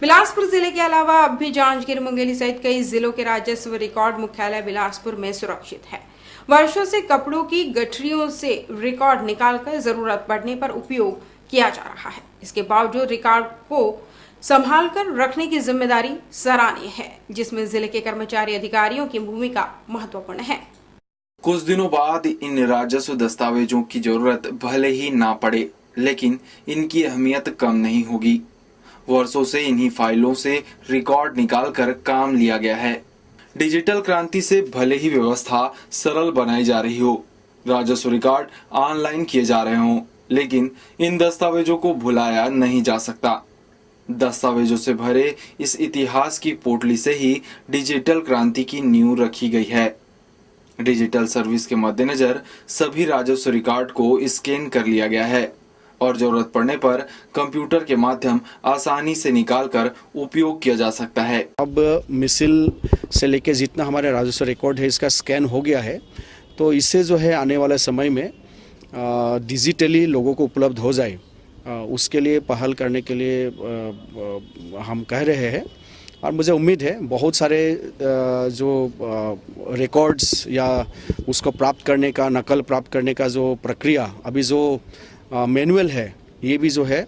बिलासपुर जिले के अलावा अब भी जांजगीर मुंगेली सहित कई जिलों के राजस्व रिकॉर्ड मुख्यालय बिलासपुर में सुरक्षित है। वर्षों से कपड़ों की गठरियों से रिकॉर्ड निकालकर जरूरत पड़ने पर उपयोग किया जा रहा है। इसके बावजूद रिकॉर्ड को संभाल कर रखने की जिम्मेदारी सराहनीय है, जिसमें जिले के कर्मचारी अधिकारियों की भूमिका महत्वपूर्ण है। कुछ दिनों बाद इन राजस्व दस्तावेजों की जरूरत भले ही ना पड़े, लेकिन इनकी अहमियत कम नहीं होगी। वर्षों से इन्हीं फाइलों से रिकॉर्ड निकालकर काम लिया गया है। डिजिटल क्रांति से भले ही व्यवस्था सरल बनाई जा रही हो, राजस्व रिकॉर्ड ऑनलाइन किए जा रहे हों, लेकिन इन दस्तावेजों को भुलाया नहीं जा सकता। दस्तावेजों से भरे इस इतिहास की पोटली से ही डिजिटल क्रांति की नींव रखी गई है। डिजिटल सर्विस के मद्देनजर सभी राजस्व रिकॉर्ड को स्कैन कर लिया गया है और जरूरत पड़ने पर कंप्यूटर के माध्यम आसानी से निकालकर उपयोग किया जा सकता है। अब मिसिल से लेके जितना हमारे राजस्व रिकॉर्ड है इसका स्कैन हो गया है, तो इससे जो है आने वाले समय में डिजिटली लोगों को उपलब्ध हो जाए, उसके लिए पहल करने के लिए हम कह रहे हैं। और मुझे उम्मीद है बहुत सारे जो रिकॉर्ड्स या उसको प्राप्त करने का, नकल प्राप्त करने का जो प्रक्रिया अभी जो मैनुअल है, ये भी जो है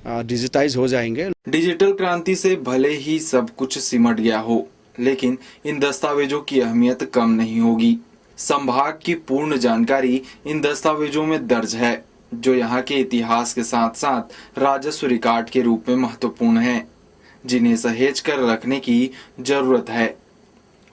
डिजिटाइज हो जाएंगे। डिजिटल क्रांति से भले ही सब कुछ सिमट गया हो, लेकिन इन दस्तावेजों की अहमियत कम नहीं होगी। संभाग की पूर्ण जानकारी इन दस्तावेजों में दर्ज है, जो यहाँ के इतिहास के साथ साथ राजस्व रिकॉर्ड के रूप में महत्वपूर्ण है, जिन्हें सहेज कर रखने की जरूरत है।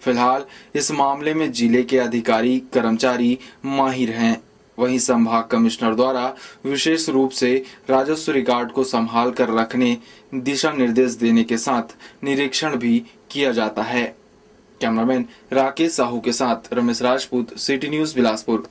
फिलहाल इस मामले में जिले के अधिकारी कर्मचारी माहिर हैं। वहीं संभाग कमिश्नर द्वारा विशेष रूप से राजस्व रिकॉर्ड को संभाल कर रखने दिशा निर्देश देने के साथ निरीक्षण भी किया जाता है। कैमरामैन राकेश साहू के साथ रमेश राजपूत, सिटी न्यूज़ बिलासपुर।